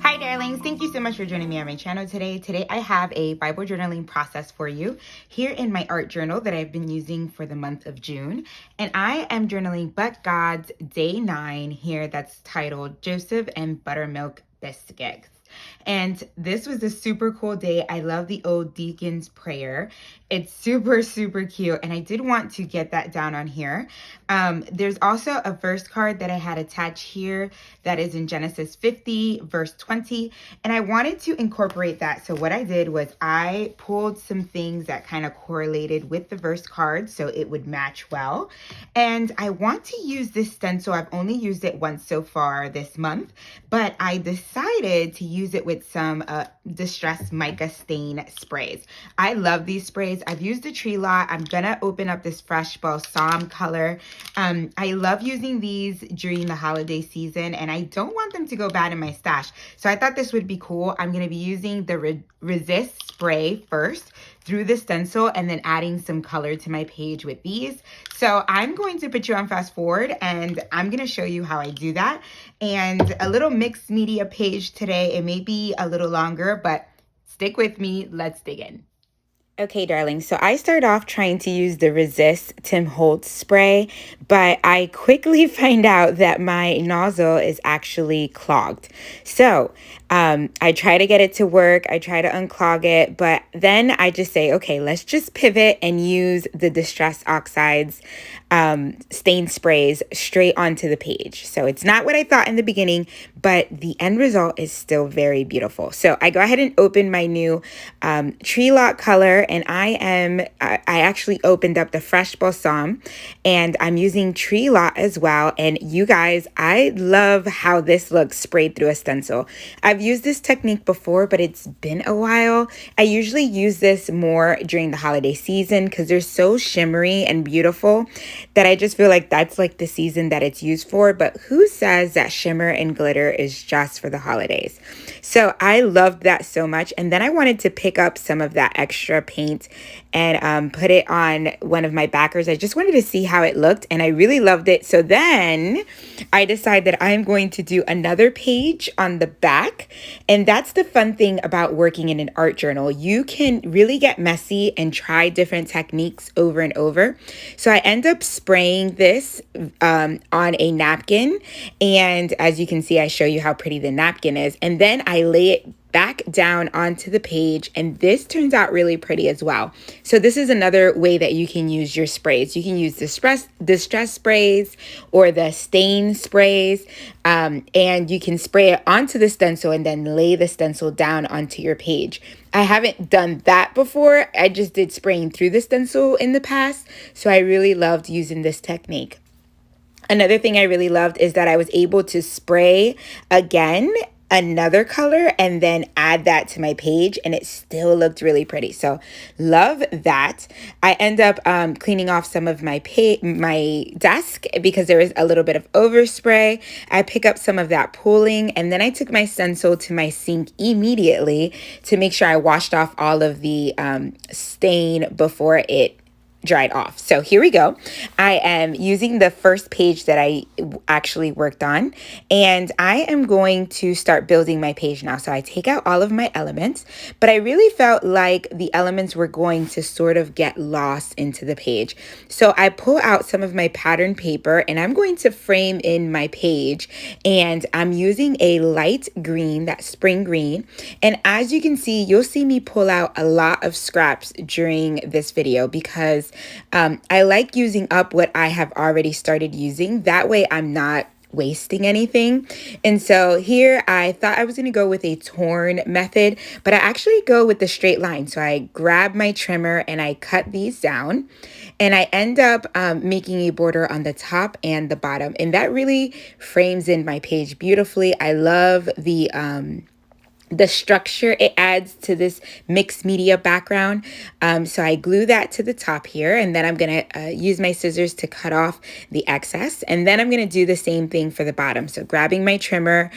Hi darlings, thank you so much for joining me on my channel today. Today I have a Bible journaling process for you here in my art journal that I've been using for the month of June. And I am journaling But God's Day 9 here, that's titled Joseph and Buttermilk Biscuits. And this was a super cool day. I love the old deacon's prayer. It's super, super cute. And I did want to get that down on here. There's also a verse card that I had attached here that is in Genesis 50, verse 20. And I wanted to incorporate that. So what I did was I pulled some things that kind of correlated with the verse card so it would match well. And I want to use this stencil. I've only used it once so far this month, but I decided to use it with some distressed mica stain sprays. I love these sprays. I've used a tree lot. I'm gonna open up this fresh balsam color. I love using these during the holiday season, and I don't want them to go bad in my stash. So I thought this would be cool. I'm gonna be using the Resist spray first through the stencil and then adding some color to my page with these. So I'm going to put you on fast forward and I'm gonna show you how I do that. And a little mixed media page today. It may be a little longer, but stick with me. Let's dig in. Okay, darling, so I started off trying to use the Resist Tim Holtz spray, but I quickly find out that my nozzle is actually clogged. So I try to get it to work, I try to unclog it, but then I just say, okay, let's just pivot and use the Distress Oxides stain sprays straight onto the page. So it's not what I thought in the beginning, but the end result is still very beautiful. So I go ahead and open my new tree lot color, and I actually opened up the fresh balsam, and I'm using tree lot as well. And you guys, I love how this looks sprayed through a stencil. I've used this technique before, but it's been a while. I usually use this more during the holiday season because they're so shimmery and beautiful that I just feel like that's like the season that it's used for. But who says that shimmer and glitter is just for the holidays? So I loved that so much. And then I wanted to pick up some of that extra paint and put it on one of my backers. I just wanted to see how it looked, and I really loved it. So then I decided that I'm going to do another page on the back. And that's the fun thing about working in an art journal. You can really get messy and try different techniques over and over. So I end up spraying this on a napkin. And as you can see, I show you how pretty the napkin is. And then I lay it back down onto the page, and this turns out really pretty as well. So this is another way that you can use your sprays. You can use distress sprays or the stain sprays, and you can spray it onto the stencil and then lay the stencil down onto your page. I haven't done that before. I just did spraying through the stencil in the past, so I really loved using this technique. Another thing I really loved is that I was able to spray again another color and then add that to my page, and it still looked really pretty. So love that. I end up cleaning off some of my desk because there was a little bit of overspray. I pick up some of that pooling, and then I took my stencil to my sink immediately to make sure I washed off all of the stain before it dried off. So here we go. I am using the first page that I actually worked on, and I am going to start building my page now. So I take out all of my elements, but I really felt like the elements were going to sort of get lost into the page. So I pull out some of my pattern paper, and I'm going to frame in my page, and I'm using a light green, that spring green. And as you can see, you'll see me pull out a lot of scraps during this video because I like using up what I have already started using. That way I'm not wasting anything. And so here I thought I was going to go with a torn method, but I actually go with the straight line. So I grab my trimmer and I cut these down, and I end up making a border on the top and the bottom. And that really frames in my page beautifully. I love the structure it adds to this mixed media background. So I glue that to the top here, and then I'm going to use my scissors to cut off the excess. And then I'm going to do the same thing for the bottom. So grabbing my trimmer,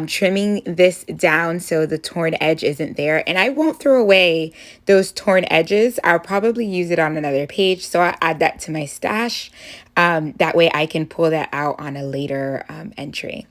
trimming this down so the torn edge isn't there. And I won't throw away those torn edges. I'll probably use it on another page. So I'll add that to my stash. That way I can pull that out on a later entry.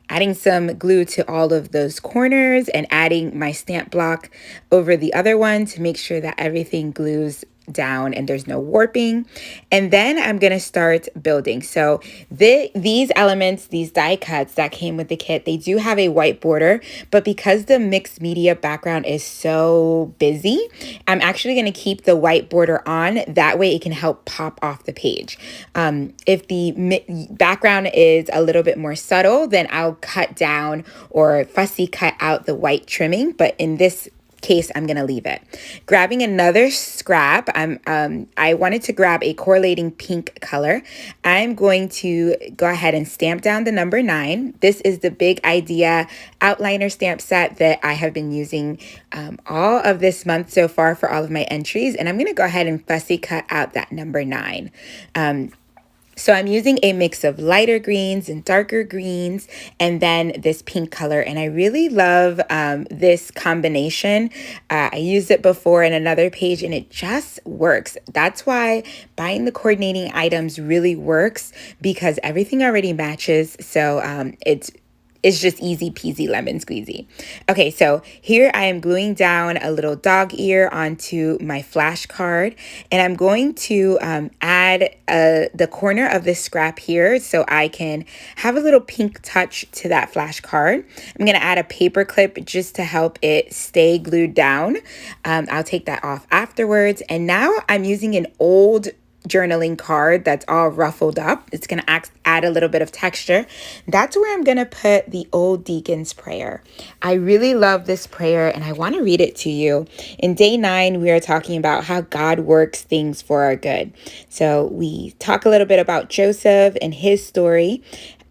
adding some glue to all of those corners and adding my stamp block over the other one to make sure that everything glues down and there's no warping. And then I'm going to start building. So these elements, these die cuts that came with the kit, they do have a white border, but because the mixed media background is so busy, I'm actually going to keep the white border on. That way it can help pop off the page. If the background is a little bit more subtle, then I'll cut down or fussy cut out the white trimming. But in this case, I'm going to leave it. Grabbing another scrap, I wanted to grab a correlating pink color. I'm going to go ahead and stamp down the number 9. This is the Big Idea outliner stamp set that I have been using all of this month so far for all of my entries, and I'm going to go ahead and fussy cut out that number 9. So I'm using a mix of lighter greens and darker greens and then this pink color. And I really love this combination. I used it before in another page and it just works. That's why buying the coordinating items really works, because everything already matches. So it's just easy peasy lemon squeezy. Okay, so here I am gluing down a little dog ear onto my flashcard, and I'm going to add the corner of this scrap here so I can have a little pink touch to that flashcard. I'm gonna add a paper clip just to help it stay glued down. I'll take that off afterwards, and now I'm using an old journaling card that's all ruffled up. It's going to add a little bit of texture. That's where I'm going to put the Old Deacon's Prayer. I really love this prayer and I want to read it to you. In day 9, we are talking about how God works things for our good. So we talk a little bit about Joseph and his story.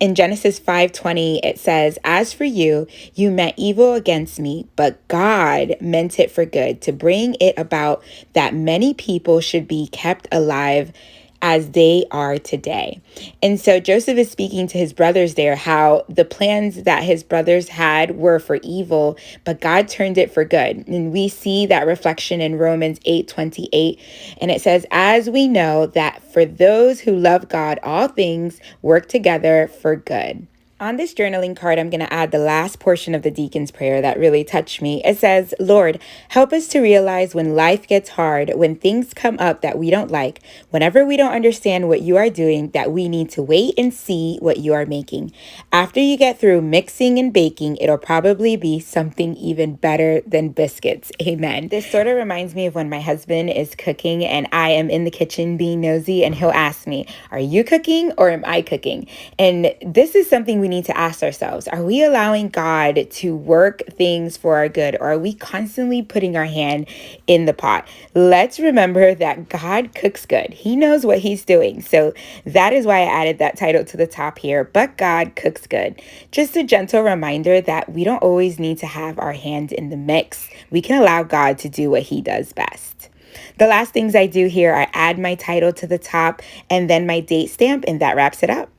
In Genesis 5:20, it says, "As for you, you meant evil against me, but God meant it for good, to bring it about that many people should be kept alive as they are today." And so Joseph is speaking to his brothers there, how the plans that his brothers had were for evil, but God turned it for good. And we see that reflection in Romans 8:28. And it says, "As we know that for those who love God, all things work together for good." On this journaling card, I'm going to add the last portion of the Deacon's Prayer that really touched me. It says, "Lord, help us to realize when life gets hard, when things come up that we don't like, whenever we don't understand what you are doing, that we need to wait and see what you are making. After you get through mixing and baking, it'll probably be something even better than biscuits. Amen." This sort of reminds me of when my husband is cooking and I am in the kitchen being nosy, and he'll ask me, "Are you cooking or am I cooking?" And this is something we need to ask ourselves. Are we allowing God to work things for our good, or are we constantly putting our hand in the pot? Let's remember that God cooks good. He knows what he's doing. So that is why I added that title to the top here, "But God Cooks Good." Just a gentle reminder that we don't always need to have our hand in the mix. We can allow God to do what he does best. The last things I do here, I add my title to the top and then my date stamp, and that wraps it up.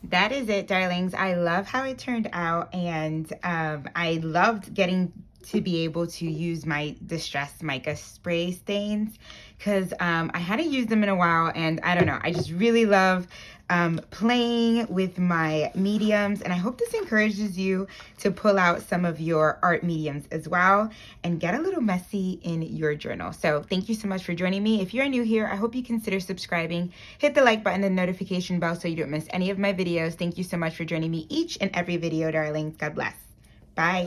That is it, darlings. I love how it turned out, and I loved getting to be able to use my distressed mica spray stains, because I hadn't used them in a while, and I don't know, I just really love playing with my mediums, and I hope this encourages you to pull out some of your art mediums as well and get a little messy in your journal. So thank you so much for joining me. If you're new here, I hope you consider subscribing, hit the like button and notification bell so you don't miss any of my videos. Thank you so much for joining me each and every video, darlings. God bless. Bye.